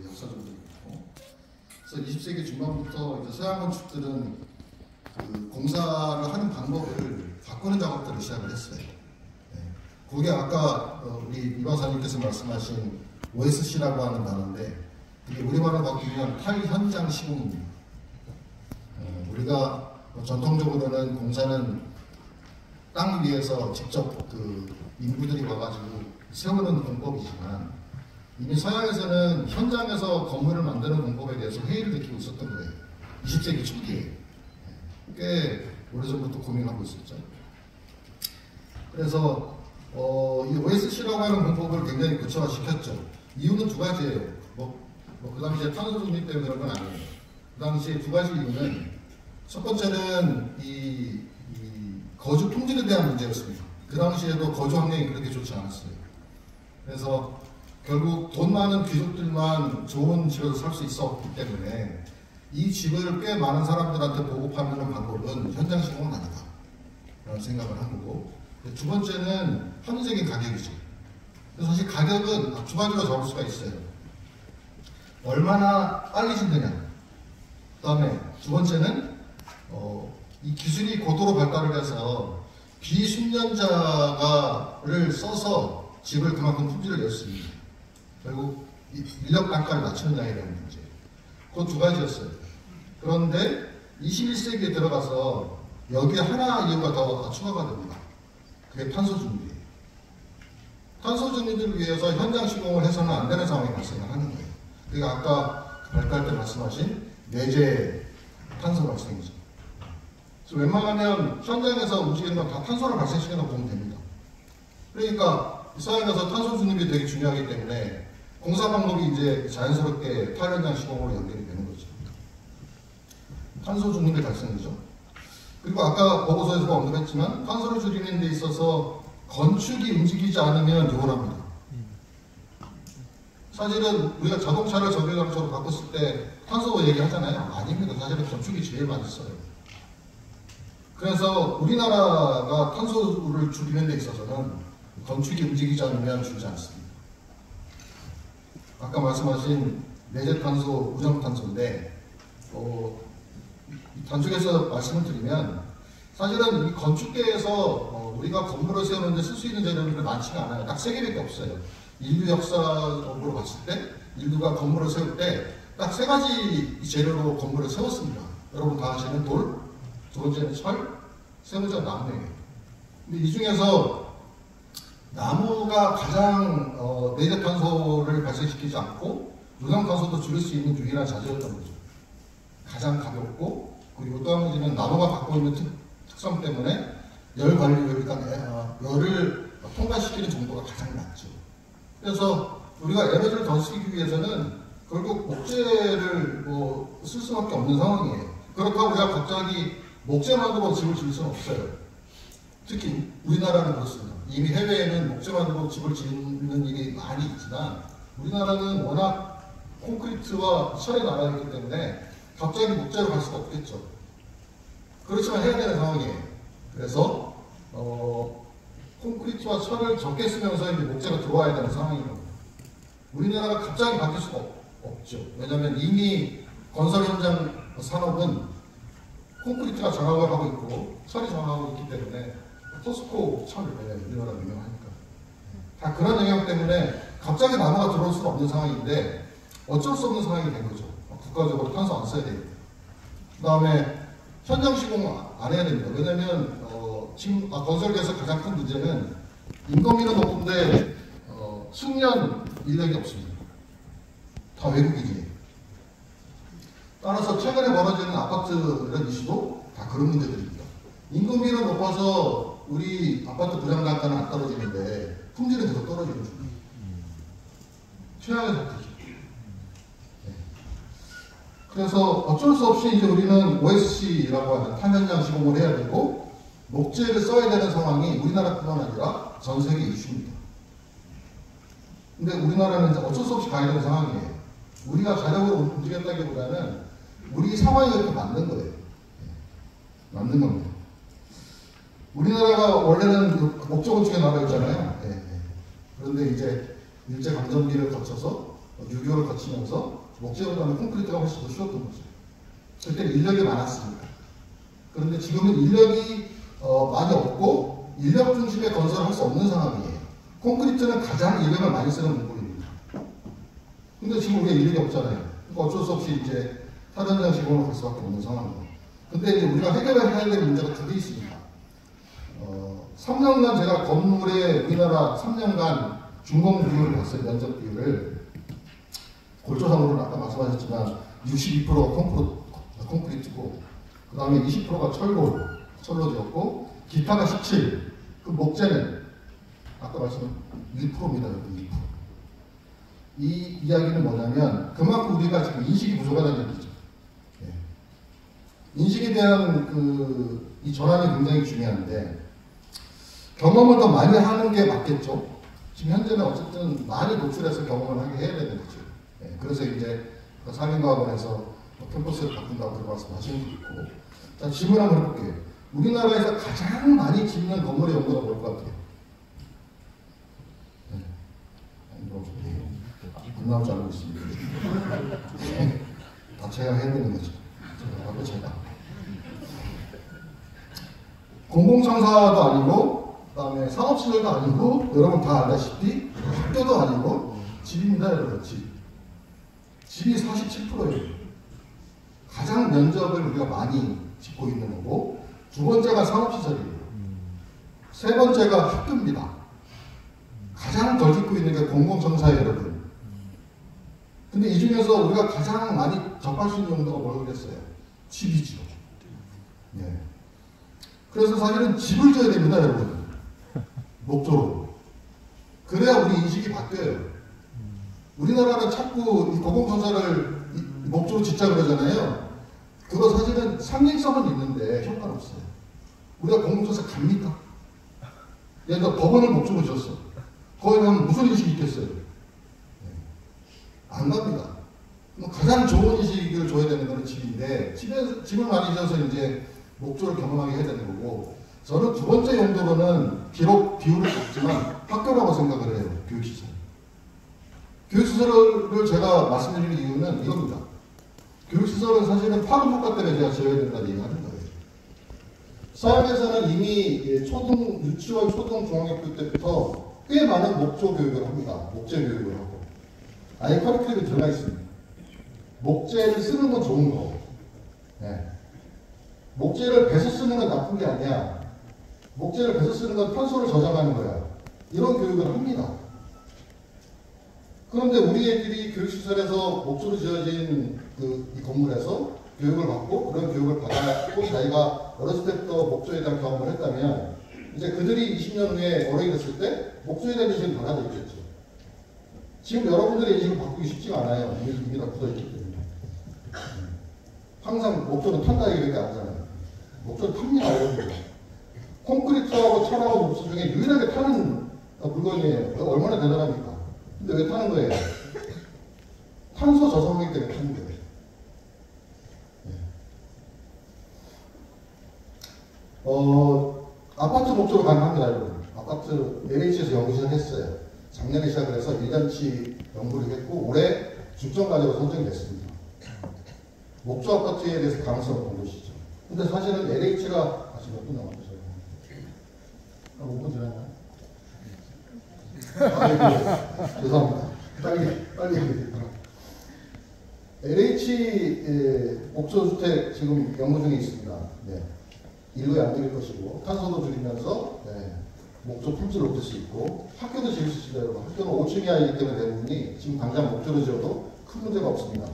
역사적으로 있고. 그래서 20세기 중반부터 이제 서양 건축들은 그 공사를 하는 방법을 바꾸는 작업들을 시작을 했어요. 네. 그게 아까 우리 이 박사님께서 말씀하신 OSC라고 하는 단어인데, 이게 우리말로 바뀌면 탈현장 시공입니다. 우리가 전통적으로는 공사는 땅 위에서 직접 그 인부들이 와가지고 세우는 공법이지만, 이미 서양에서는 현장에서 건물을 만드는 공법에 대해서 회의를 느끼고 있었던 거예요. 20세기 초기에. 꽤 오래전부터 고민하고 있었죠. 그래서 이 OSC라고 하는 공법을 굉장히 구체화시켰죠. 이유는 두 가지예요. 그 당시에 탄소 중립 때문에 그런 건 아니에요. 그 당시에 두 가지 이유는, 첫 번째는 이 거주 품질에 대한 문제였습니다. 그 당시에도 거주 환경이 그렇게 좋지 않았어요. 그래서 결국 돈 많은 귀족들만 좋은 집에서 살 수 있었기 때문에 이 집을 꽤 많은 사람들한테 보급하는 방법은 현장 시공은 아니다 라는 생각을 한 거고, 두 번째는 합리적인 가격이죠. 그래서 사실 가격은 두 가지로 잡을 수가 있어요. 얼마나 빨리 짓느냐, 그 다음에 두 번째는 이 기술이 고도로 발달을 해서 비숙련자를 써서 집을 그만큼 품질을 낼 수 있는, 결국 인력 단가를 낮추느냐에 대한 문제, 그 두 가지였어요. 그런데 21세기에 들어가서 여기에 하나 이유가 더 추가가 됩니다. 그게 탄소 중립이에요. 탄소 중립을 위해서 현장 시공을 해서는 안 되는 상황이 발생을 하는 거예요. 그게 아까 발달 때 말씀하신 내재 탄소 발생이죠. 그래서 웬만하면 현장에서 움직이는 건 다 탄소를 발생시켜서 보면 됩니다. 그러니까 서양에서 탄소 중립이 되게 중요하기 때문에 공사 방법이 이제 자연스럽게 탈현장 시공으로 연결이 되는 거죠. 탄소 중립의 달성이죠. 그리고 아까 보고서에서 언급했지만 탄소를 줄이는 데 있어서 건축이 움직이지 않으면 요원합니다. 사실은 우리가 자동차를 전기자동차로 바꿨을 때 탄소 얘기하잖아요. 아닙니다. 사실은 건축이 제일 많이 써요. 그래서 우리나라가 탄소를 줄이는 데 있어서는 건축이 움직이지 않으면 줄지 않습니다. 아까 말씀하신 내재탄소, 우정탄소인데 단축해서 말씀을 드리면, 사실은 이 건축계에서 우리가 건물을 세우는데 쓸 수 있는 재료들이 많지가 않아요. 딱 세 개밖에 없어요. 인류 역사적으로 봤을 때 인류가 건물을 세울 때 딱 세 가지 재료로 건물을 세웠습니다. 여러분 다 아시는 돌, 두 번째는 철, 세 번째는 나무예요. 근데 이 중에서 나무가 가장 내재탄소를 발생시키지 않고 우정탄소도 줄일 수 있는 유일한 자재였던 거죠. 가장 가볍고, 그리고 또 한 가지는 나무가 갖고 있는 특성 때문에 열 관리율, 그러니까 열을 통과시키는 정도가 가장 낮죠. 그래서 우리가 에너지를 더 쓰기 위해서는 결국 목재를 쓸 수밖에 없는 상황이에요. 그렇다고 우리가 갑자기 목재만으로 집을 지을 수는 없어요. 특히 우리나라는 그렇습니다. 이미 해외에는 목재만으로 집을 짓는 일이 많이 있지만 우리나라는 워낙 콘크리트와 철의 나라이기 때문에 갑자기 목재로 갈 수가 없겠죠. 그렇지만 해야 되는 상황이에요. 그래서 콘크리트와 철을 적게 쓰면서 이제 목재가 들어와야 되는 상황인 겁니다. 우리나라가 갑자기 바뀔 수가 없죠. 왜냐하면 이미 건설 현장 산업은 콘크리트가 장악을 하고 있고 철이 장악하고 있기 때문에 포스코 철, 우리나라 유명하니까 다 그런 영향 때문에 갑자기 나무가 들어올 수는 없는 상황인데 어쩔 수 없는 상황이 된 거죠. 국가적으로 탄소 안 써야 돼요. 그 다음에 현장 시공 안 해야 됩니다. 왜냐면 지금 건설계에서 가장 큰 문제는 인건비는 높은데 숙련 인력이 없습니다. 다 외국인이에요. 따라서 최근에 벌어지는 아파트 이런 이슈도 다 그런 문제들입니다. 인건비는 높아서 우리 아파트 분양 단가는 안 떨어지는데 품질은 계속 떨어지는 중이에요. 최악의 상태죠. 그래서 어쩔 수 없이 이제 우리는 OSC라고 하는 탈현장 시공을 해야 되고 목재를 써야 되는 상황이 우리나라뿐만 아니라 전 세계 이슈입니다. 근데 우리나라는 이제 어쩔 수 없이 가야 되는 상황이에요. 우리가 자력으로 움직였다기보다는 우리 상황이 그렇게 맞는 거예요. 맞는 겁니다. 우리나라가 원래는 목조 건축의 나라였잖아요. 그런데 이제 일제강점기를 거쳐서 유교를 거치면서 목재보다는 콘크리트가 훨씬 더 쉬웠던 거죠. 그때는 인력이 많았으니까. 그런데 지금은 인력이 많이 없고 인력 중심의 건설을 할 수 없는 상황이에요. 콘크리트는 가장 인력을 많이 쓰는 문물입니다. 근데 지금 우리가 인력이 없잖아요. 그러니까 어쩔 수 없이 이제 탈현장 시공을 갈 수밖에 없는 상황이에요. 근데 이제 우리가 해결해야 될 문제가 두 개 있습니다. 3년간 제가 건물에 우리나라 3년간 준공 비율을 봤어요. 면적 비율을. 골조상으로는 아까 말씀하셨지만 62%가 콘크리트고 그 다음에 20%가 철로 되었고 기타가 17. 그 목재는 아까 말씀한 1%입니다. 여기 2%. 이 이야기는 뭐냐면 그만큼 우리가 지금 인식이 부족하다는 얘기죠. 예. 인식에 대한 이 전환이 굉장히 중요한데 경험을 더 많이 하는 게 맞겠죠. 지금 현재는 어쨌든 많이 노출해서 경험을 하게 해야 되는 거죠. 예. 그래서 이제 상인과학원에서 캠퍼스를 바꾼다고 그렇게 말씀하시는 분 있고. 자, 질문 한번 해볼게요. 우리나라에서 가장 많이 짓는 건물의 연도가 뭘 것 같아요? 네. 안 나올 줄 알고 있습니다. 다 제가 해야 되는 거죠. 제가. 공공청사도 아니고, 그 다음에 상업시설도 아니고, 여러분 다 알다시피 학교도 아니고, 집입니다, 여러분. 집이 47%예요. 가장 면적을 우리가 많이 짓고 있는 거고, 두 번째가 상업시설이에요. 세 번째가 학교입니다. 가장 덜 짓고 있는 게 공공청사예요, 여러분. 근데 이 중에서 우리가 가장 많이 접할 수 있는 용도가 뭐겠어요? 집이죠. 네. 그래서 사실은 집을 지어야 됩니다, 여러분. 목조로. 그래야 우리 인식이 바뀌어요. 우리나라는 자꾸 이 공공청사를 목조로 짓자 그러잖아요. 그거 사실은 상징성은 있는데 효과는 없어요. 우리가 공공청사 갑니까? 예를 들어 법원을 목조로 지었어. 거기 가면 무슨 인식이 있겠어요? 네. 안 갑니다. 가장 좋은 인식을 줘야 되는 건 집인데 집을 많이 지어서 이제 목조를 경험하게 해야 되는 거고, 저는 두 번째 용도로는 비록 비율을 적지만 학교라고 생각을 해요. 교육시설. 교육시설을 제가 말씀드리는 이유는 이겁니다. 교육시설은 사실은 파급 효과 때문에 제가 지어야 된다는 얘기를 하는 거예요. 서양에서는 이미 유치원, 초등, 중학교 때부터 꽤 많은 목조 교육을 합니다. 목재 교육을 하고. 아예 커리큘럼이 들어가 있습니다. 목재를 쓰는 건 좋은 거. 네. 목재를 배서 쓰는 건 나쁜 게 아니야. 목재를 배서 쓰는 건 탄소를 저장하는 거야. 이런 교육을 합니다. 그런데 우리 애들이 교육시설에서 목조로 지어진 이 건물에서 교육을 받고 그런 교육을 받았고 자기가 어렸을 때부터 목조에 대한 경험을 했다면 이제 그들이 20년 후에 어른이 됐을 때 목조에 대한 인식은 달라져 있겠죠. 지금 여러분들의 인식을 바꾸기 쉽지가 않아요. 이미 다 굳어있기 때문에. 항상 목조는 탄다 얘기밖에 안 하잖아요. 목조는 탑니다, 여러분들. 콘크리트하고 철하고 목조 중에 유일하게 타는 물건이에요. 얼마나 대단합니까? 근데 왜 타는 거예요? 탄소 저장하기 때문에 타는 거예요. 아파트 목조로 가능합니다, 여러분. 아파트 LH에서 연구 시작했어요. 작년에 시작을 해서 1년치 연구를 했고 올해 중점 과제로 선정이 됐습니다. 목조 아파트에 대해서 가능성을 본 것이죠. 근데 사실은 LH가 아직 몇 분 남았죠? 5분 지났나요? 죄송합니다. 빨리 얘기해드릴게요. LH 목조주택 지금 연구 중에 있습니다. 네. 일로에 안 들릴 것이고 탄소도 줄이면서 목조 품질을 높일 수 있고 학교도 지을 수 있습니다. 여러분. 학교는 5층 이하이기 때문에 대부분이 지금 당장 목조를 지어도 큰 문제가 없습니다.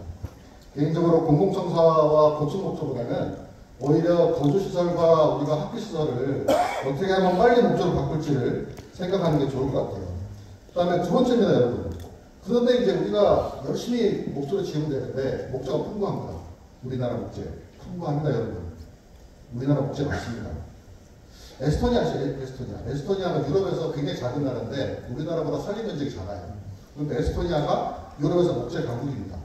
개인적으로 공공청사와 고층 목조보다는 오히려 거주시설과 우리가 학교시설을 어떻게 하면 빨리 목조로 바꿀지를 생각하는 게 좋을 것 같아요. 그 다음에 두 번째입니다, 여러분. 그런데 이제 우리가 열심히 목조를 지으면 되는데 목조가 풍부합니다. 우리나라 목재 풍부합니다, 여러분. 우리나라 목재 많습니다. 에스토니아 아시죠? 에스토니아는 유럽에서 굉장히 작은 나라인데 우리나라보다 산림 면적이 작아요. 그런데 에스토니아가 유럽에서 목재 강국입니다.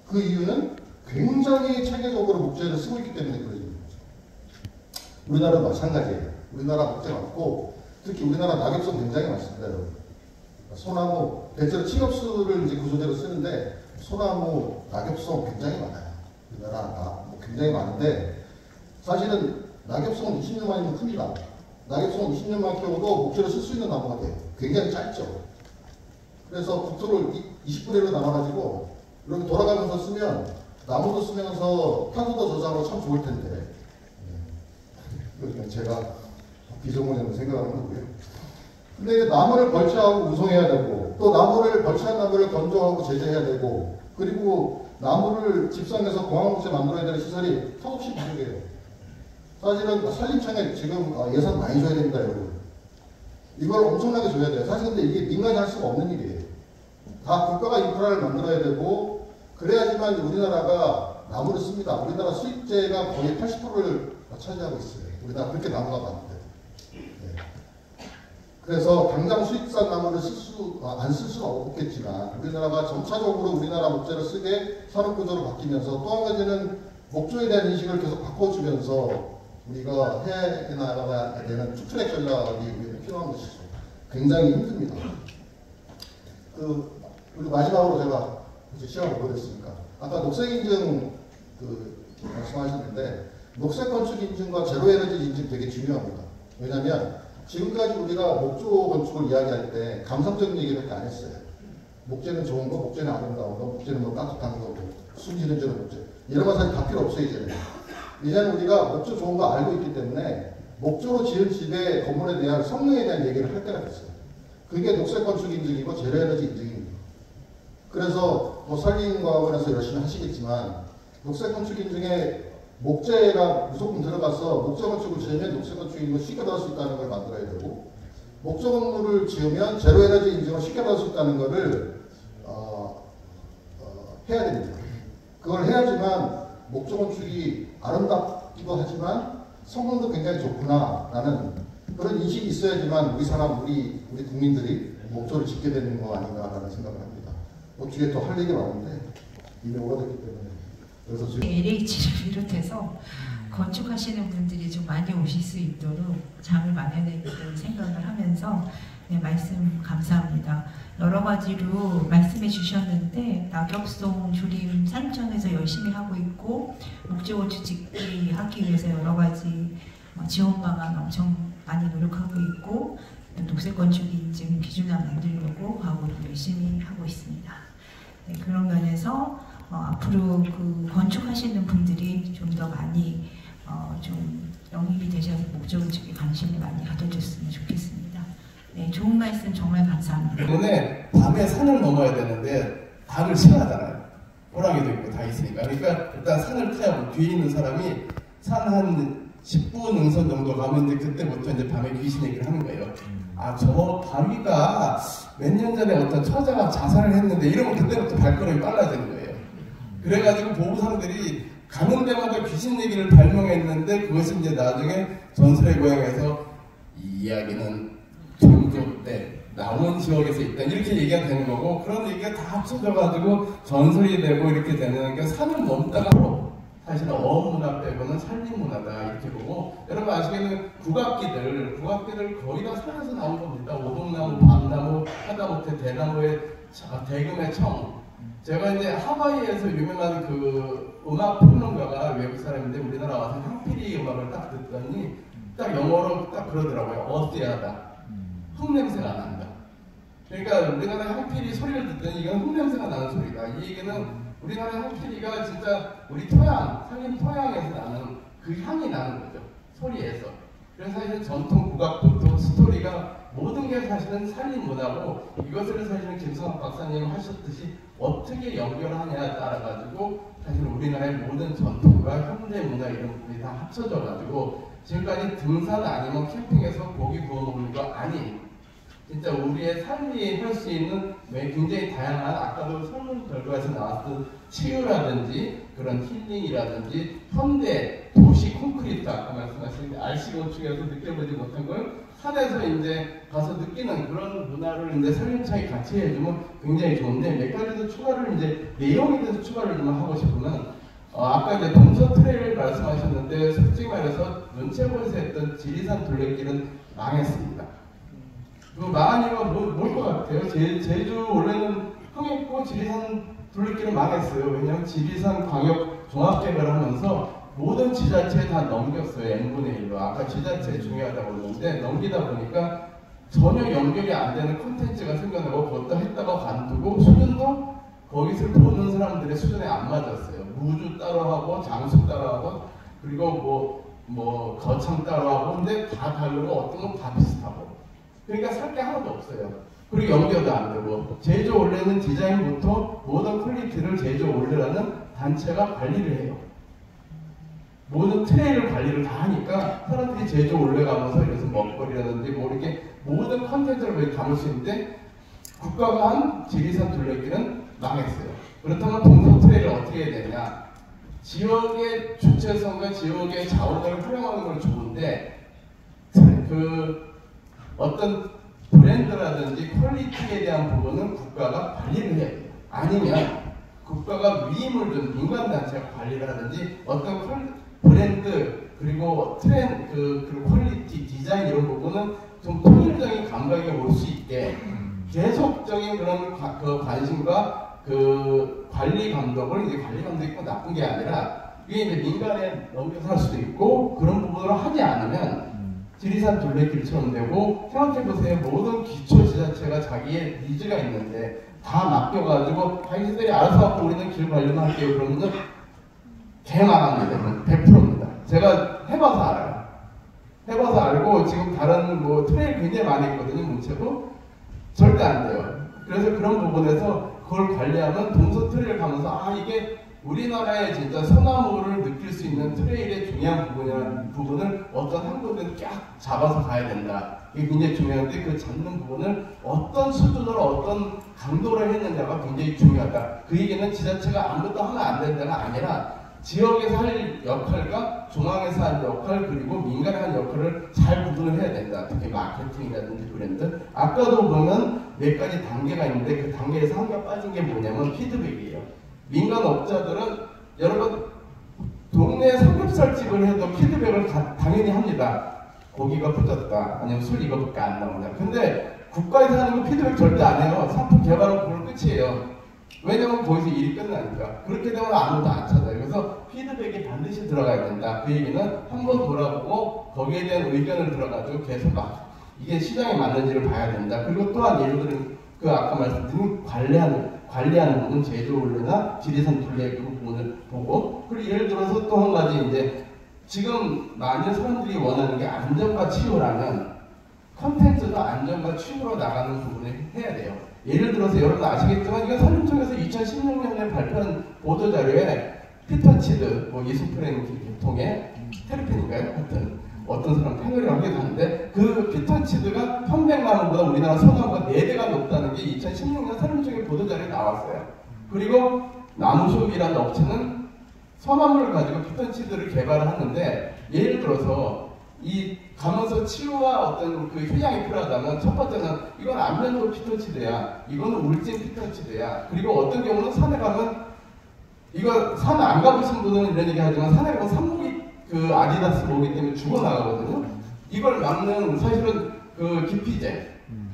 그 이유는 굉장히 체계적으로 목재를 쓰고 있기 때문에 그러는 거죠. 우리나라도 마찬가지예요. 우리나라 목재 많고 특히 우리나라 낙엽성 굉장히 많습니다, 여러분. 소나무, 대체로 층엽수를 이제 구조대로 쓰는데 소나무, 낙엽송 굉장히 많아요. 우리나라 굉장히 많은데 사실은 낙엽송은 20년 만이면 큽니다. 낙엽송은 20년만 키워도 목재로 쓸 수 있는 나무가 돼요. 굉장히 짧죠. 그래서 국토를 20분의 1로 나눠가지고 이렇게 돌아가면서 쓰면 나무도 쓰면서 탄소도 저장하고 참 좋을 텐데 그러니까 제가 비전문이라고 생각하는 거고요. 근데 나무를 벌채하고 운송해야 되고 또 나무를 벌채한 나무를 건조하고 제재해야 되고 그리고 나무를 집상에서 공항목재 만들어야 되는 시설이 턱없이 부족해요. 사실은 산림청에 지금 예산 많이 줘야 됩니다, 여러분. 이걸 엄청나게 줘야 돼요. 사실 근데 이게 민간이 할 수가 없는 일이에요. 다 국가가 인프라를 만들어야 되고 그래야지만 우리나라가 나무를 씁니다. 우리나라 수입재가 거의 80%를 차지하고 있어요. 우리나라 그렇게 나무가 많은데. 네. 그래서 당장 수입산 나무를 안 쓸 수는 없겠지만 우리나라가 점차적으로 우리나라 목재를 쓰게 산업구조로 바뀌면서 또 한 가지는 목조에 대한 인식을 계속 바꿔주면서 우리가 해 나가야 되는 투트랙 전략이 우리는 필요한 것이죠. 굉장히 힘듭니다. 그리고 마지막으로 제가 이제 시간을 오래됐으니까 아까 녹색인증 말씀하셨는데 녹색 건축 인증과 제로 에너지 인증 되게 중요합니다. 왜냐하면 지금까지 우리가 목조 건축을 이야기할 때 감성적인 얘기밖에 안 했어요. 목재는 좋은 거, 목재는 아름다운 거, 목재는 뭐 깍둑한 거고, 숨지는 저는 목재. 이런 거 사실 다 필요 없어요, 이제는. 이제는 우리가 목조 좋은 거 알고 있기 때문에 목조로 지은 집의 건물에 대한 성능에 대한 얘기를 할 때가 됐어요. 그게 녹색 건축 인증이고 제로 에너지 인증입니다. 그래서 뭐 산림과학원에서 열심히 하시겠지만 녹색 건축 인증에 목재가 무조건 들어가서 목재 건축을 지으면 녹색 건축 인증을 쉽게 받을 수 있다는 걸 만들어야 되고 목재 건물을 지으면 제로 에너지 인증을 쉽게 받을 수 있다는 것을 해야 됩니다. 그걸 해야지만 목재 건축이 아름답기도 하지만 성능도 굉장히 좋구나라는 그런 인식이 있어야지만 우리 국민들이 목조를 짓게 되는 거 아닌가라는 생각을 합니다. 뭐 뒤에 또 할 얘기 많은데 이미 오래됐기 때문에 그래서 지금 LH를 비롯해서 건축하시는 분들이 좀 많이 오실 수 있도록 장을 마련해야겠다는 생각을 하면서 네, 말씀 감사합니다. 여러 가지로 말씀해 주셨는데 낙엽송 조림 산림청에서 열심히 하고 있고 목재 건축 짓기 하기 위해서 여러 가지 지원 방안 엄청 많이 노력하고 있고 녹색 건축 인증 기준을 만들려고 하고 열심히 하고 있습니다. 네, 그런 면에서 앞으로 그 건축하시는 분들이 좀 더 많이 좀 영입이 되셔서 목재 건축에 관심을 많이 가져줬으면 좋겠습니다. 네, 좋은 말씀 정말 감사합니다. 때문에 밤에 산을 넘어야 되는데 달을 싫어하잖아요. 호랑이도 있고 다 있으니까. 그러니까 일단 산을 타야 뒤에 있는 사람이 산 한 10분 능선 정도 가면 이제 그때부터 이제 밤에 귀신 얘기를 하는 거예요. 아, 저 바위가 몇 년 전에 어떤 처자가 자살을 했는데 이러면 그때부터 발걸음이 빨라지는 거예요. 그래가지고 보부상들이 가는 데마다 귀신 얘기를 발명했는데 그것이 이제 나중에 전설의 고향에서 이 이야기는 종교 때 남원 지역에서 있다 이렇게 얘기가 되는 거고 그런 얘기가 다 합쳐져가지고 전설이 되고 이렇게 되는 게 산을 넘다가 사실은 어문화 빼고는 산림문화다 이렇게 보고 여러분 아시겠는 국악기들 거의 다 산에서 나온 겁니다. 오동나무, 밤나무, 하다못해 대나무의 대금의 청. 제가 이제 하와이에서 유명한 그 음악 평론가가 외국 사람인데 우리나라 와서 향피리 음악을 딱 듣더니 딱 영어로 딱 그러더라고요. 어스야다. 흙냄새가 난다. 그러니까 우리나라 향피리 소리를 듣더니 이건 흙냄새가 나는 소리다. 이 얘기는 우리나라 향피리가 진짜 우리 토양, 산림 토양에서 나는 그 향이 나는 거죠. 소리에서. 그래서 사실은 전통 국악부터 스토리가 모든 게 사실은 산림 문화고 이것을 사실은 김성학 박사님 하셨듯이 어떻게 연결하냐에 따라가지고 사실 우리나라의 모든 전통과 현대 문화 이런 부분이 다 합쳐져가지고 지금까지 등산 아니면 캠핑에서 고기 구워 먹는 거 아닌 진짜 우리의 삶이 할 수 있는 굉장히 다양한 아까도 설문 결과에서 나왔던 치유라든지 그런 힐링이라든지 현대 도시 콘크리트 아까 말씀하신 RC 건축에서 느껴보지 못한 걸 산에서 이제 가서 느끼는 그런 문화를 이제 산림청이 같이 해주면 굉장히 좋은데 몇 가지 더 추가를 이제 내용에 대해서 추가를 좀 하고 싶으면 아까 이제 동서 트레일 말씀하셨는데 솔직히 말해서 눈치보에서 했던 지리산 둘레길은 망했습니다. 그 망한 이유가 뭘 것 같아요? 제주 원래는 평했고 지리산 둘레길은 망했어요. 왜냐하면 지리산 광역 종합개발을 하면서 모든 지자체에 다 넘겼어요. n분의 1로. 아까 지자체 중요하다고 그러는데 넘기다 보니까 전혀 연결이 안 되는 콘텐츠가 생겨나고 그것도 했다가 관두고 수준도 거기서 보는 사람들의 수준에 안 맞았어요. 무주 따로 하고 장수 따로 하고 그리고 뭐 거창 따로 하고 근데 다 다르고 어떤 건 다 비슷하고 그러니까 살 게 하나도 없어요. 그리고 연결도 안 되고 제주 올레는 디자인부터 모든 퀄리티를 제주 올레라는 단체가 관리를 해요. 모든 트레일을 관리를 다 하니까 사람들이 제주 올레 가면서 이래서 먹거리라든지 뭐 이렇게 모든 컨텐츠를 담을 수 있는데 국가가 한 지리산 둘레길은 망했어요. 그렇다면 동서 트레일을 어떻게 해야 되냐? 지역의 주체성과 지역의 자원을 활용하는 건 좋은데 그 어떤 브랜드라든지 퀄리티에 대한 부분은 국가가 관리를 해야 돼요. 아니면 국가가 위임을 준 민간단체가 관리를 하든지 어떤 브랜드 그리고 트렌드 그 퀄리티 디자인 이런 부분은 좀 통일적인 감각이 올 수 있게 계속적인 그런 그 관심과 그 관리 감독을 이제 관리 감독이 꼭 나쁜 게 아니라 이게 이제 민간에 넘겨서 할 수도 있고 그런 부분으로 하지 않으면 지리산 둘레길처럼 되고 생각해보세요. 모든 기초지자체가 자기의 니즈가 있는데 다 맡겨가지고 자기들이 알아서 하고 우리는 길 관리만 할게요. 그러면 개망합니다. 100%입니다. 제가 해봐서 알아요. 해봐서 알고 지금 다른 뭐 트레일 굉장히 많이 있거든요. 문체부 절대 안 돼요. 그래서 그런 부분에서 그걸 관리하면 동서 트레일 가면서 이게 우리나라의 진짜 소나무를 느낄 수 있는 트레일의 중요한 부분을 어떤 한국은 쫙 잡아서 가야 된다. 이게 굉장히 중요한데 그 잡는 부분을 어떤 수준으로 어떤 강도로 했느냐가 굉장히 중요하다. 그 얘기는 지자체가 아무것도 하면 안 된다가 아니라 지역에서 할 역할과 중앙에서 할 역할 그리고 민간에 할 역할을 잘 구분을 해야 된다. 특히 마케팅이라든지 브랜드. 아까도 보면 몇 가지 단계가 있는데 그 단계에서 한 개 빠진 게 뭐냐면 피드백이에요. 민간 업자들은 여러분 동네 삼겹살집을 해도 피드백을 당연히 합니다. 고기가 붙었다 아니면 술 이거밖에 안 나오냐. 근데 국가에서 하는 거 피드백 절대 안 해요. 상품 개발은 그걸 끝이에요. 왜냐면 거기서 일이 끝나니까. 그렇게 되면 아무도 안 찾아요. 그래서 피드백이 반드시 들어가야 된다. 그 얘기는 한번 돌아보고 거기에 대한 의견을 들어가지고 계속 이게 시장에 맞는지를 봐야 된다. 그리고 또한 예를 들은 그 아까 말씀드린 관리하는 부분, 제주 올레나 지리산 둘레 그 부분을 보고, 그리고 예를 들어서 또 한 가지 이제 지금 많은 사람들이 원하는 게 안전과 치유라면 컨텐츠도 안전과 치유로 나가는 부분을 해야 돼요. 예를 들어서 여러분 아시겠지만 이건 산림청에서 2016년에 발표한 보도자료에 피터치드, 뭐 이소프렌 계통의 테르펜인가요? 하여튼 어떤 사람 패널이라고 하기도 하는데 그 피터치드가 편백나무보다 우리나라 소나무가 4배가 높다는 게 2016년 산림청의 보도자료에 나왔어요. 그리고 나무숍이라는 업체는 소나무를 가지고 피터치드를 개발을 하는데 예를 들어서 이 가면서 치유와 어떤 그 효양이 필요하다면 첫 번째는 이건 안면도 피터치드야, 이거는 울진 피터치드야. 그리고 어떤 경우는 산에 가면 이거 산 안 가보신 분은 이런 얘기 하지만 산에 가면 산목이 그 아디다스 목이 때문에 죽어나가거든요. 이걸 막는 사실은 그 기피제.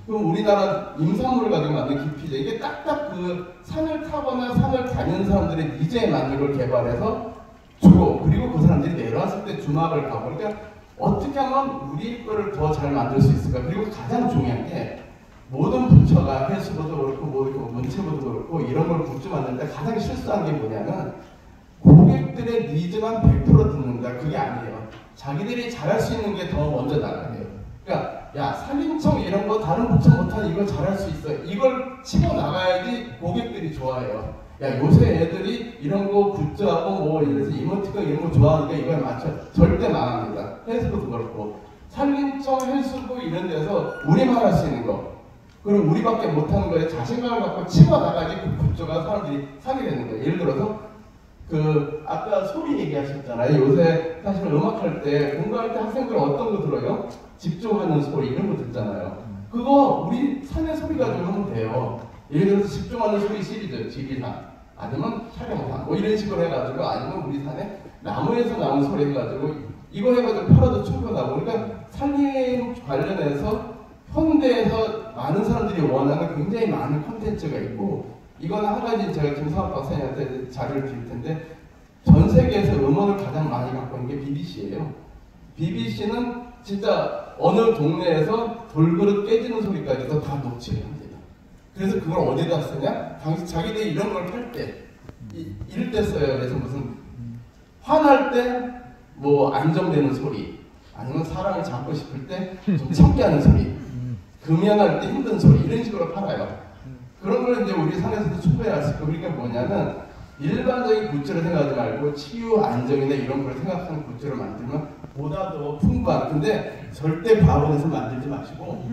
그럼 우리나라 임산물을 가지고 만든 기피제. 이게 딱딱 그 산을 타거나 산을 다니는 사람들의 니즈에 맞는 걸 개발해서 주고, 그리고 그 사람들이 내려왔을 때 주막을 가고. 그러니까 어떻게 하면 우리 거를 더 잘 만들 수 있을까? 그리고 가장 중요한 게 모든 부처가 해수부도 그렇고 뭐 문체부도 그렇고 이런 걸 굿즈 만드는데 가장 실수한 게 뭐냐면 고객들의 니즈만 100% 듣는다. 그게 아니에요. 자기들이 잘할 수 있는 게 더 먼저 나가야 돼요. 그러니까 야 산림청 이런 거 다른 부처 못하는 이거 잘할 수 있어. 이걸 치고 나가야지 고객들이 좋아해요. 야 요새 애들이 이런 거 굿즈하고 뭐 이래서 이모티콘 이런 거 좋아하니까 이거에 맞춰. 절대 망합니다. 해수부도 그렇고 산림청 해수부 이런 데서 우리만 할 수 있는 거 그리고 우리밖에 못하는 거에 자신감을 갖고 치고 나가야지 그 굿즈가 사람들이 사게 되는 거예요. 예를 들어서 그 아까 소리 얘기하셨잖아요. 요새 사실 음악할 때 공부할 때 학생들 어떤 거 들어요? 집중하는 소리 이런 거 듣잖아요. 그거 우리 산의 소리 가지고 하면 돼요. 예를 들어서 집중하는 소리 시리즈 지리산 아니면 촬영산 뭐 이런 식으로 해가지고 아니면 우리 산에 나무에서 나온 소리 해가지고 이거 해가지고 팔아도 충분하고. 그러니까 산림 관련해서 현대에서 많은 사람들이 원하는 굉장히 많은 콘텐츠가 있고, 이건 한 가지 제가 김사업 박사님한테 자료를 드릴 텐데, 전 세계에서 음원을 가장 많이 갖고 있는 게 BBC예요. BBC는 진짜 어느 동네에서 돌그릇 깨지는 소리까지도 다 녹취를 합니다. 그래서 그걸 어디다 쓰냐? 자기들이 이런 걸 팔 때, 이럴 때 써요. 그래서 무슨 화날 때 뭐 안정되는 소리, 아니면 사람을 잡고 싶을 때 좀 참게 하는 소리, 금연할 때 힘든 소리, 이런 식으로 팔아요. 그런 걸 이제 우리 산에서도 추구해야 할 수 있고, 그러니까 뭐냐면 일반적인 굿즈를 생각하지 말고 치유, 안정이나 이런 걸 생각하는 굿즈를 만들면 보다 더 풍부한, 근데 절대 과학원에서 만들지 마시고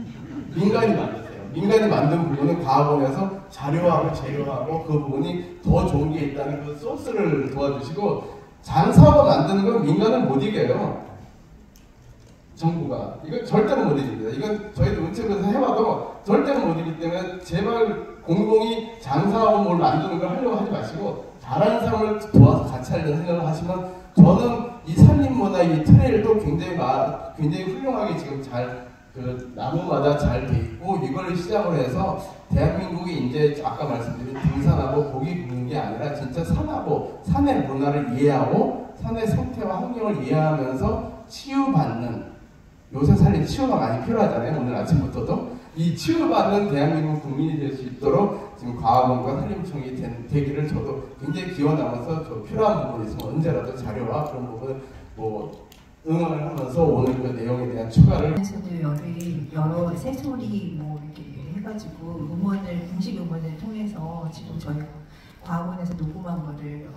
민간이 만드세요. 민간이 만든 부분은 과학원에서 자료하고 재료하고 그 부분이 더 좋은 게 있다는 그 소스를 도와주시고, 장사하고 만드는 건 민간은 못 이겨요. 정부가. 이건 절대로 못 이깁니다. 이건 저희도 문책에서 해봐도 절대로 못 이기기 때문에 제발 공공이 장사하고 뭘 만드는 걸 하려고 하지 마시고 잘하는 사람을 도와서 같이 하려는 생각을 하시면, 저는 이 산림문화 이 트레일도 굉장히 훌륭하게 지금 잘 나무마다 잘 돼 있고, 이걸 시작으로 해서 대한민국이 이제 아까 말씀드린 등산하고 고기 굽는 게 아니라 진짜 산하고 산의 문화를 이해하고 산의 생태와 환경을 이해하면서 치유받는, 요새 살림 치유가 많이 필요하잖아요. 오늘 아침부터도 이 치유받는 대한민국 국민이 될 수 있도록 지금 과학원과 산림청이 되기를 저도 굉장히 기원하면서 저 필요한 부분이 있으면 언제라도 자료와 그런 부분 뭐 응원을 하면서 오늘 그 내용에 대한 추가를. 저도 여러 새소리 뭐 이렇게 해가지고 공식 음원을 통해서 지금 저희 과학원에서 녹음한 거를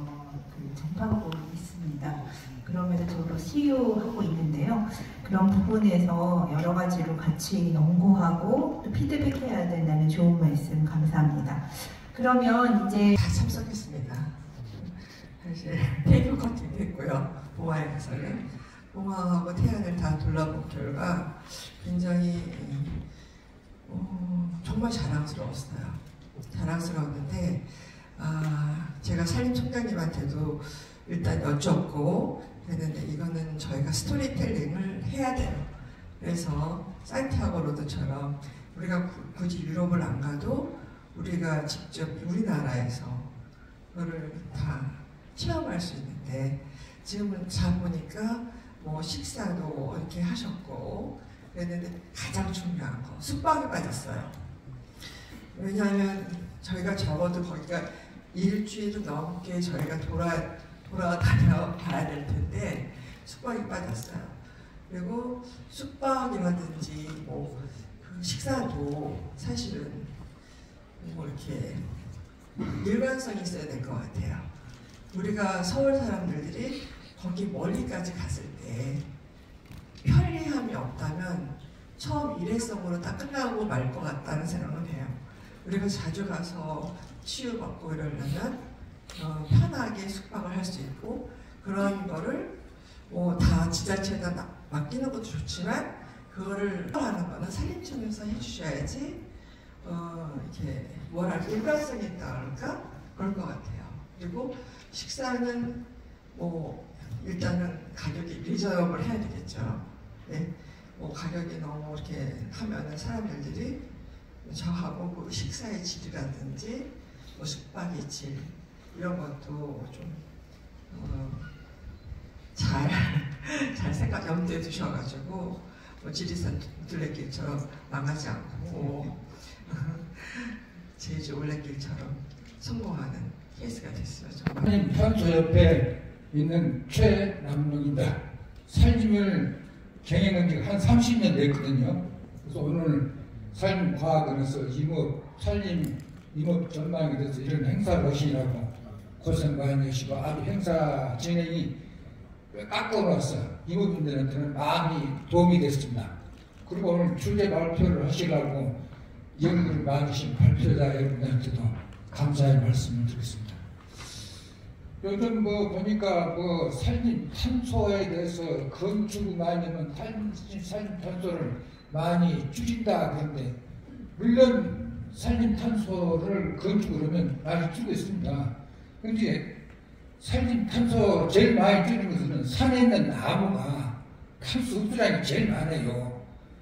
전파하고 있습니다. 그러면서 저도 CU하고 있는데요. 그런 부분에서 여러 가지로 같이 연구하고 또 피드백해야 된다는 좋은 말씀 감사합니다. 그러면 이제 다 참석했습니다. 사실 테이블 커팅도 했고요. 봉화에서는 봉화하고 태안을 다 둘러본 결과 굉장히 정말 자랑스러웠어요. 자랑스러웠는데 제가 산림총장님한테도 일단 여쭙고 그랬는데, 이거는 저희가 스토리텔링을 해야 돼요. 그래서 산티아고 로드처럼 우리가 굳이 유럽을 안 가도 우리가 직접 우리나라에서 그거를 다 체험할 수 있는데, 지금은 보니까 뭐 식사도 이렇게 하셨고 그랬는데 가장 중요한 거 숙박에 빠졌어요. 왜냐하면 저희가 적어도 거기가 일주일 넘게 저희가 돌아다녀 봐야 될 텐데 숙박이 빠졌어요. 그리고 숙박이라든지 뭐 그 식사도 사실은 뭐 이렇게 일관성이 있어야 될 것 같아요. 우리가 서울 사람들이 거기 멀리까지 갔을 때 편리함이 없다면 처음 일회성으로 딱 끝나고 말 것 같다는 생각을 해요. 우리가 자주 가서 치유받고 이러려면 편하게 숙박을 할 수 있고, 그런 거를 뭐 다 지자체에다 맡기는 것도 좋지만 그거를 하는 거는 산림청에서 해주셔야지 이렇게 뭐랄까 일관성이 있다 그럴까 그럴 것 같아요. 그리고 식사는 뭐 일단은 가격이 리저너블 해야 되겠죠. 네? 뭐 가격이 너무 이렇게 하면은 사람들이 저하고 그 식사의 질이라든지 뭐 숙박의 질 이런 것도 좀 잘 생각 염두에 두셔가지고 뭐 지리산 둘레길처럼 망하지 않고 제주 올레길처럼 성공하는 케이스가 됐어요. 정말. 탄소 옆에 있는 최남룡입니다. 살림을 경영한 지가 한 30년 됐거든요. 그래서 오늘 산림과학원에서 산림 임업 전망에 대해서 이런 행사를 하시라고 고생 많이 하시고 아주 행사 진행이 깎아놓았어요. 임업인들한테는 많이 도움이 됐습니다. 그리고 오늘 주제 발표를 하시라고 연구를 많으신 발표자 여러분들한테도 감사의 말씀을 드리겠습니다. 요즘 보니까 산림 탄소에 대해서 건축 많이 하면 산림 탄소를 많이 줄인다 그런데, 물론 산림 탄소를 건축을 하면 많이 줄고 있습니다. 그런데 산림 탄소 제일 많이 줄이는 것은 산에 있는 나무가 탄소 흡수량이 제일 많아요.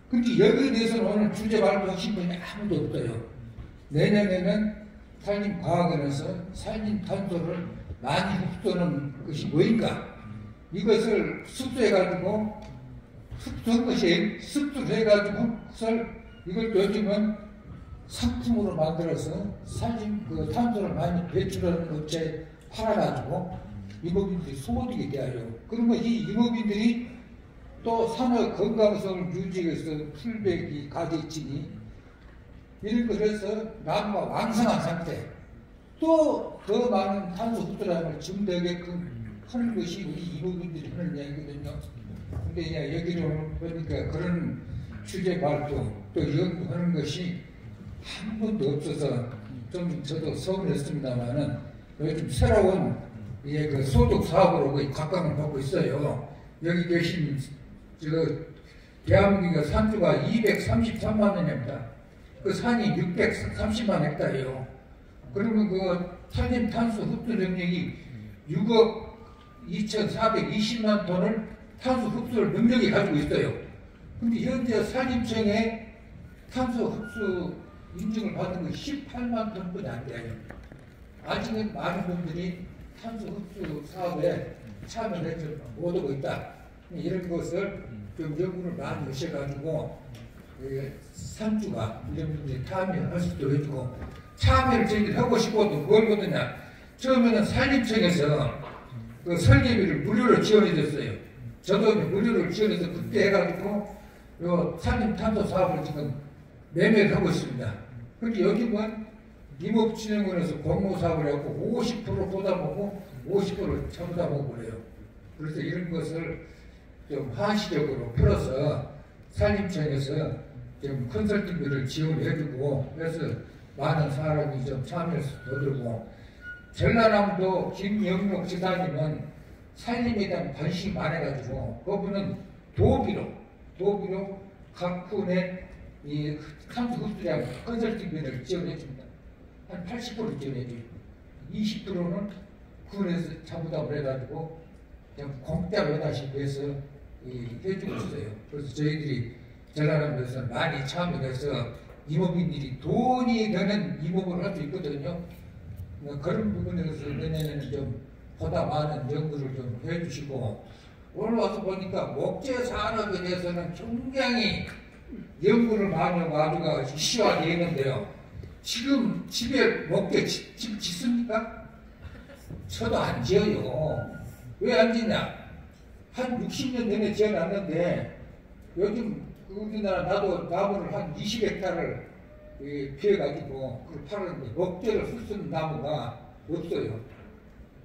근데 여기에 대해서는 오늘 주제 발표하신 분이 아무도 없어요. 내년에는 산림과학원에서 산림탄소를 많이 흡수하는 것이 뭐인가? 이것을 습수해가지고, 습수한 것이 습수해가지고, 이걸 요즘은 상품으로 만들어서 탄소를 많이 배출하는 업체에 팔아가지고, 임업인들이 소득이 돼요. 그러면 이 임업인들이 또 산업 건강성을 유지해서 풀백이 가지치니, 이런 걸 해서 나무가 왕성한 상태, 또 더 많은 탄소 흡수량을 증대하게끔 하는 것이 우리 임업인들이 하는 이야기거든요. 근데 이제 여기를 보니까 그런 취재 발표 또 연구하는 것이 한 번도 없어서 좀 저도 서운했습니다만은 요즘 새로운 그 소득 사업으로 거의 각광을 받고 있어요. 여기 계신 대한민국의 산주가 233만 원입니다. 그 산이 630만 헥타르예요. 그러면 그 산림탄소 흡수 능력이 6억 2,420만 톤을 탄소 흡수를 능력이 가지고 있어요. 근데 현재 산림청에 탄소 흡수 인증을 받은 건 18만 톤뿐이 안 돼요. 아직은 많은 분들이 탄소 흡수 사업에 참여를 못하고 있다. 이런 것을 좀 연구를 많이 하셔가지고 산주가 이런 분들이 참여할 수 있도록 해주고, 참여를 저희들이 하고 싶어도 뭘 거든요. 처음에는 산림청에서 그 설계비를 무료로 지원해줬어요. 저도 무료로 지원해서 그때 해가지고 요 산림탄소 사업을 지금 매매를 하고 있습니다. 그런데 여기는 임업진흥원에서 공모사업을 하고 50% 쏟아보고 50%를 쳐다보고 그래요. 그래서 이런 것을 좀 한시적으로 풀어서 산림청에서 좀 컨설팅비를 지원해주고, 그래서 많은 사람이 좀 참여해서 얻고, 전라남도 김영록 지사님은 산림에 대한 관심이 많아가지고 그분은 도비로 각 군에 이 탄소 흡수량 컨설팅비를 지원해줍니다. 한 80% 지원해줘요. 20%는 군에서 자부담을 해가지고 그냥 공짜로 해다시피 해서 해주고 있어요. 그래서 저희들이 전라남도에서 많이 참여해서 임업인들이 돈이 되는 임업을 할 수 있거든요. 그런 부분에서 내년에는 좀 보다 많은 연구를 좀 해주시고, 오늘 와서 보니까 목재 산업에 대해서는 굉장히 연구를 많이 하고 아주가 이슈화되어 있는데요. 지금 집에 목재 집 짓습니까? 저도 안 지어요. 왜 안 짓냐? 한 60년 전에 지어놨는데 요즘 우리나라 나무를 한 20헥타를 피해가지고 그걸 팔았는데 목재를 쓸 수 있는 나무가 없어요.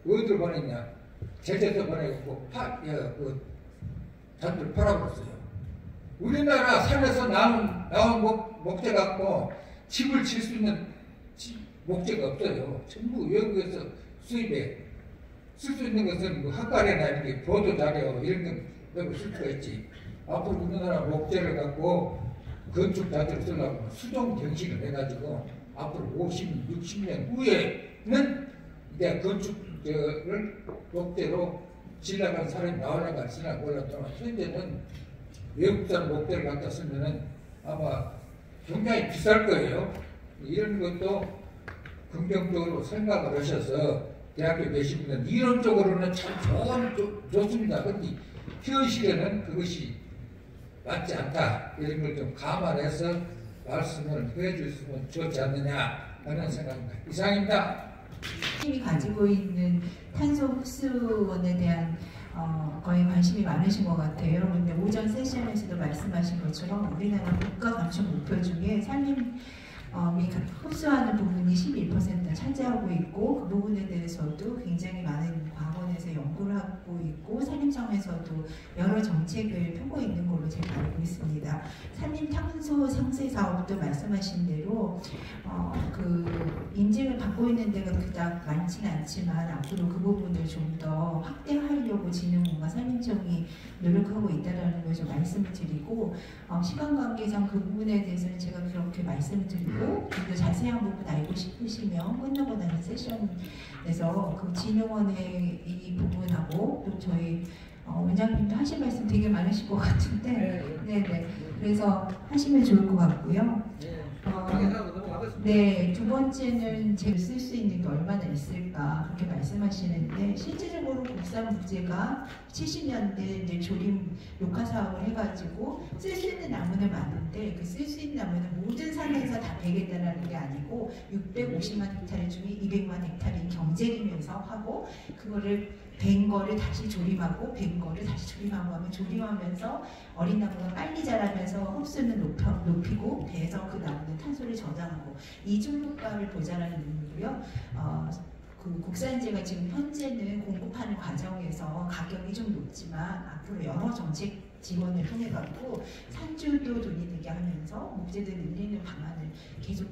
어디로 보냈냐? 제주도 보내고 단들 팔아버렸어요. 우리나라 산에서 나온 목재 갖고 집을 질 수 있는 목재가 없어요. 전부 외국에서 수입해. 쓸 수 있는 것은 뭐 학과래나 이렇게 보도자료 이런 거 쓸 수가 있지. 앞으로 우리나라 목재를 갖고 건축 자재를 쓰려고 수종 정식을 해가지고 앞으로 50, 60년 후에는 이제 건축을 목재로 질러간 사람이 나오려고 할지나 몰랐지만 현재는 외국산 목재를 갖다 쓰면은 아마 굉장히 비쌀 거예요. 이런 것도 긍정적으로 생각을 하셔서 대학교 계신 분은 이론적으로는 참 좋습니다. 그런데 현실에는 그것이 맞지 않다. 이런 걸 좀 감안해서 말씀을 해주시면 좋지 않느냐 하는 생각입니다. 이상입니다. 팀이 가지고 있는 탄소 흡수원에 대한 거의 관심이 많으신 것 같아요. 그런데 오전 세션에서도 말씀하신 것처럼 우리나라 국가 감축 목표 중에 산림이 흡수하는 부분이 11% 차지하고 있고, 그 부분에 대해서도 굉장히 많은 과학원에서 연구를 하고 있고 산림청에서도 여러 정책을 펴고 있는 걸로 제가 알고 있습니다. 산림탄소 상세 사업도 말씀하신 대로 그 인증을 받고 있는 데가 그닥 많지는 않지만 앞으로 그 부분을 좀 더 확대하려고 진흥원과 산림청이 노력하고 있다는 것을 말씀을 드리고, 시간 관계상 그 부분에 대해서는 제가 그렇게 말씀을 드리고, 또 자세한 부분 알고 싶으시면 끝나고 나는 세션에서 그 진흥원의 이 부분하고 또 저희 원장님도 하실 말씀 되게 많으실 것 같은데, 네네. 그래서 하시면 좋을 것 같고요. 네, 두 번째는 제가 쓸 수 있는 게 얼마나 있을까 그렇게 말씀하시는데, 실질적으로 국산목재가 70년대 이제 조림 녹화 사업을 해가지고 쓸 수 있는 나무는 많은데, 그 쓸 수 있는 나무는 모든 산에서 다 베겠다는 게 아니고 650만 헥타르 중에 200만 헥타르인 경제림에서 하고, 그거를 벤 거를 다시 조림하고 벤 거를 다시 조림하고 하면, 조림하면서 어린 나무가 빨리 자라면서 흡수는 높이고 배에서 그 나무는 탄소를 저장하고 이중 효과를 보자라는 의미고요. 그 국산재가 지금 현재는 공급하는 과정에서 가격이 좀 높지만 앞으로 여러 정책 지원을 통해 갖고 산주도 돈이 되게 하면서 목재들 늘리는 방안을 계속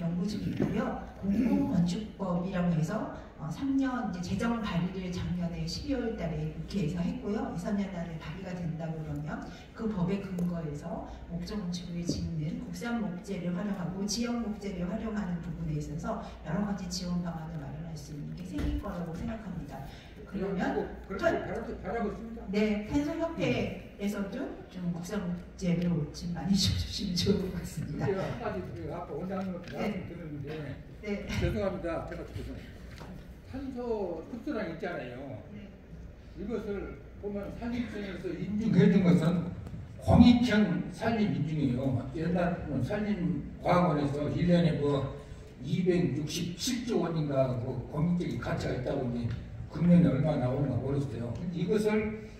연구 중이고요. 공공건축법이라고 해서 3년 이제 재정 발의를 작년에 12월 달에 국회에서 했고요. 2, 3년 안에 발의가 된다고 그러면 그 법에 근거해서 목조 건축을 짓는 국산 목재를 활용하고 지역 목재를 활용하는 부분에 있어서 여러 가지 지원 방안을 마련할 수 있는 게 생길 거라고 생각합니다. 그러면 바라고 있습니다. 네, 탄소협회에서도 좀 국산 목재로 지금 많이 주시면 좋을 것 같습니다. 제가 한 가지 아까 원장님한테 말씀 드렸는데, 네. 죄송합니다. 제가 탄소 흡수량 있잖아요. 이것을 보면 산림청에서 인증해준 것은 공익형 산림 인증이에요. 옛날 산림과학원에서 1년에 뭐 267조 원인가 뭐 공익적인 가치가 있다고 하니 금년에 얼마 나오는가 모르겠어요. 근데 이것을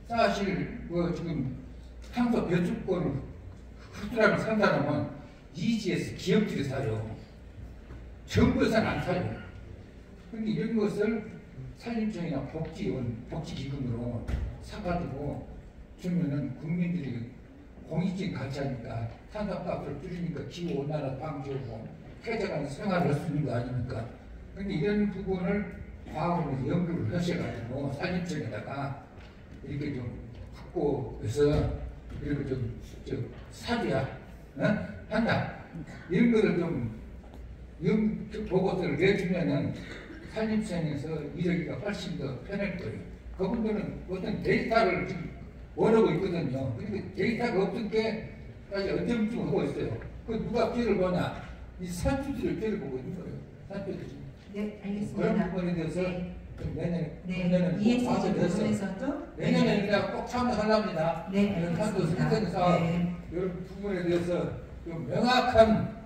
사실 뭐 지금 탄소 배출권을 흡수량을 산다면 EGS 기업들이 사요. 정부에서는 안 사요. 근데 이런 것을 산림청이나 복지기금으로 사가지고 주면은 국민들이 공익적인 가치하니까 탄소값을 줄이니까 기후온난화 방지하고 쾌적한 생활을 할 수 있는 거 아닙니까? 근데 이런 부분을 과학으로 연구를 하셔가지고 산림청에다가 이렇게 좀 확보해서 이렇게 좀 사줘야 한다. 이런 거를 좀 보고서를 내주면은 산림청에서 이러기가 훨씬 더 편할 거예요. 그분들은 어떤 데이터를 지금 원하고 있거든요. 그런데 데이터가 없던 게 아직 언제쯤 하고 있어요. 그 누가 피해를 보냐? 이 산주들이 피해를 보고 있는 거예요. 산주들이. 네, 알겠습니다. 그런 부분에 대해서 네. 좀 내년에 ESG 꼭 부분에서도 내년에 그냥 꼭 참여하랍니다. 네, 탄소 알겠습니다. 생산사 네. 이런 부분에 대해서 좀 명확한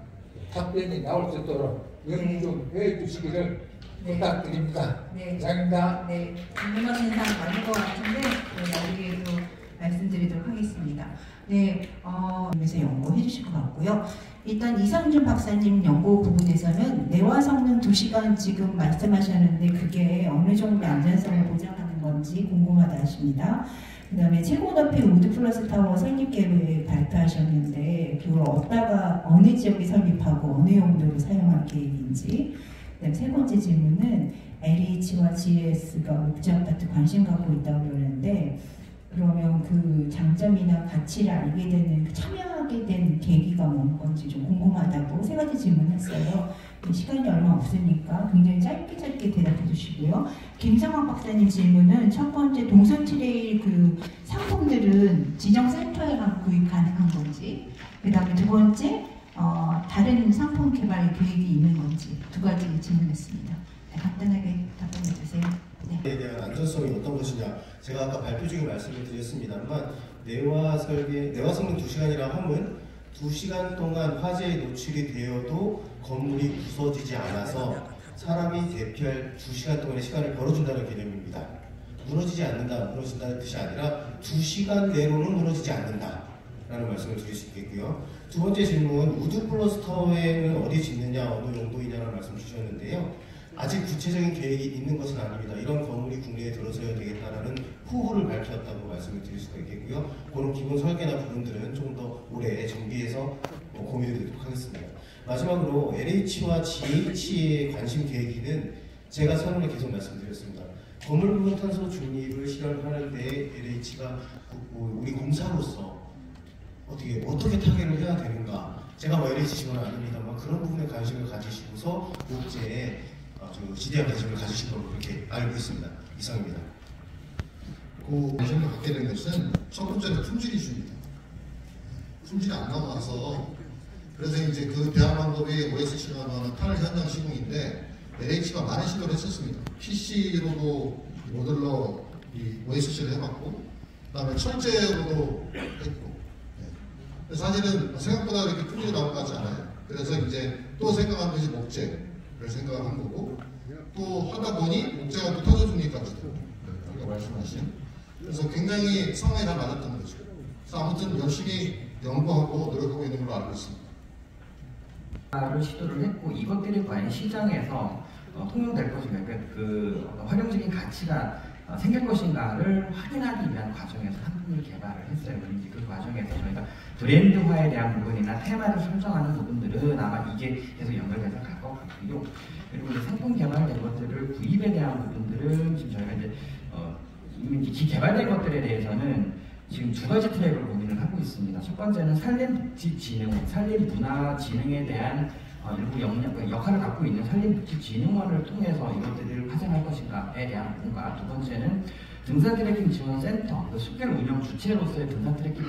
답변이 나올 수 있도록 연구 좀 해주시기를 부탁드립니다. 네. 감사합니다. 네, 궁금하신 사항 많은 것 같은데 나중에 또 말씀드리도록 하겠습니다. 네, 그래서 연구해 주실 것 같고요. 일단 이상준 박사님 연구 부분에서는 내화 성능 2시간 지금 말씀하셨는데 그게 어느 정도 안전성을 보장하는 건지 궁금하다 하십니다. 그 다음에 최고높이 우드 플러스 타워 설립 계획 발표하셨는데 그걸 어디다가 어느 지역에 설립하고 어느 용도로 사용할 계획인지. 그다음 세 번째 질문은 LH와 GS가 목재 아파트 관심 갖고 있다고 그러는데 그러면 그 장점이나 가치를 알게 되는 참여하게 된 계기가 뭔 건지 좀 궁금하다고 세 가지 질문했어요. 시간이 얼마 없으니까 굉장히 짧게 대답해 주시고요. 김성환 박사님 질문은 첫 번째 동선 트레일 그 상품들은 지정 센터에 가면 구입 가능한 건지, 그 다음에 두 번째 다른 상품 개발 계획이 있는 건지 두 가지 질문했습니다. 네, 간단하게 답변해 주세요. 네. 에 대한 안전성이 어떤 것이냐, 제가 아까 발표 중에 말씀을 드렸습니다만 내화 성능 2시간이라 함은 2시간 동안 화재에 노출이 되어도 건물이 부서지지 않아서 사람이 대피할 2시간 동안의 시간을 벌어준다는 개념입니다. 무너지지 않는다, 무너진다는 뜻이 아니라 2시간 내로는 무너지지 않는다 라는 말씀을 드릴 수 있겠고요. 두 번째 질문, 우드 플러스 타워에는 어디 짓느냐, 어느 용도이냐라는 말씀 주셨는데요. 아직 구체적인 계획이 있는 것은 아닙니다. 이런 건물이 국내에 들어서야 되겠다라는 포부를 밝혔다고 말씀을 드릴 수가 있겠고요. 그런 기본 설계나 부분들은 조금 더 올해 정비해서 공유해 드리도록 하겠습니다. 마지막으로 LH와 GH의 관심 계획은 제가 선언에 계속 말씀드렸습니다. 건물 부분 탄소 중립을 실현하는데 LH가 우리 공사로서 어떻게 타결을 해야 되는가, 제가 뭐 LH 직원은 아닙니다만 그런 부분에 관심을 가지시고서 목재에 지대한 관심을 가지신 걸로 그렇게 알고 있습니다. 이상입니다. 그 관심을 갖게 된 것은 첫 번째는 품질 이슈입니다. 품질이 안 나와서 그래서 이제 그 대한항공의 OSC라고 하는 탄을 현장 시공인데 LH가 많은 시도를 했었습니다. PC로도 모듈러 이 OSC를 해봤고 그다음에 철제로도 했고 그래서 사실은 생각보다 그렇게 품질이 나올 것 같지 않아요. 그래서 이제 또 생각한 것이 목재를 생각을 한 거고 또 하다 보니 목재가 또 터져주니까지도 아까 말씀하신 그래서 굉장히 상황이 잘 맞았던 거죠. 그래서 아무튼 열심히 연구하고 노력하고 있는 걸로 알고 있습니다. 를 시도를 했고 이것들이 과연 시장에서 통용될 것인가, 그 활용적인 가치가 생길 것인가를 확인하기 위한 과정에서 상품을 개발을 했어요. 그런데 그 과정에서 저희가 브랜드화에 대한 부분이나 테마를 설정하는 부분들은 아마 이게 계속 연결돼서 갈 것 같고요. 그리고 이제 상품 개발된 것들을 구입에 대한 부분들은 지금 저희가 이제 이미 개발된 것들에 대해서는 지금 두 가지 트랙을 고민을 하고 있습니다. 첫 번째는 산림복지진흥원, 산림문화진흥에 대한 일부 역할을 갖고 있는 산림복지진흥원을 통해서 이것들을 활성화할 것인가에 대한 부분과 두 번째는 등산 트레킹 지원센터, 숲길 운영 주체로서의 등산 트레킹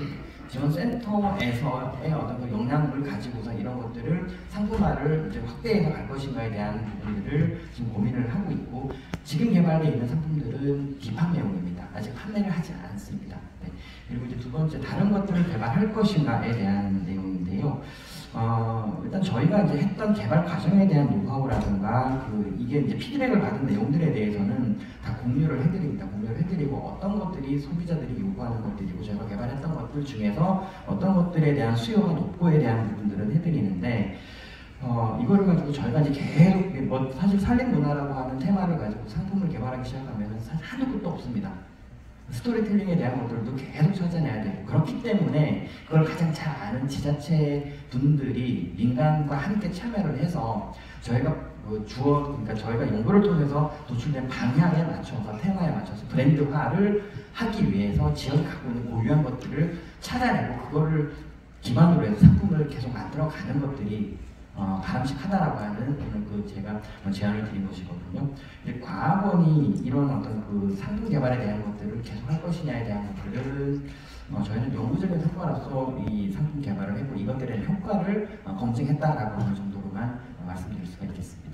지원센터에서의 어떤 그 역량을 가지고서 이런 것들을 상품화를 이제 확대해서 갈 것인가에 대한 부분들을 지금 고민을 하고 있고 지금 개발되어 있는 상품들은 비판내용입니다. 아직 판매를 하지 않습니다. 네. 그리고 이제 두 번째 다른 것들을 개발할 것인가에 대한 내용인데요. 일단 저희가 이제 했던 개발 과정에 대한 노하우라든가 이게 이제 피드백을 받은 내용들에 대해서는 다 공유를 해드립니다. 공유를 해드리고 어떤 것들이 소비자들이 요구하는 것들이고 저희가 개발했던 것들 중에서 어떤 것들에 대한 수요가 높고에 대한 부분들은 해드리는데 이거를 가지고 저희가 이제 계속 사실 산림문화라고 하는 테마를 가지고 상품을 개발하기 시작하면 사실 한도 끝도 없습니다. 스토리텔링에 대한 것들도 계속 찾아내야 되고 그렇기 때문에 그걸 가장 잘 아는 지자체 분들이 민간과 함께 참여를 해서 저희가 그러니까 저희가 연구를 통해서 도출된 방향에 맞춰서 테마에 맞춰서 브랜드화를 하기 위해서 지역이 갖고 있는 고유한 것들을 찾아내고 그거를 기반으로 해서 상품을 계속 만들어가는 것들이 바람직하다라고 하는 오늘 제가 제안을 드린 것이거든요. 과학원이 이런 어떤 그 상품 개발에 대한 것들을 계속 할 것이냐에 대한 것들은 저희는 연구적인 성과로서 이 상품 개발을 했고 이것들의 효과를 검증했다라고 하는 정도로만 말씀드릴 수가 있겠습니다.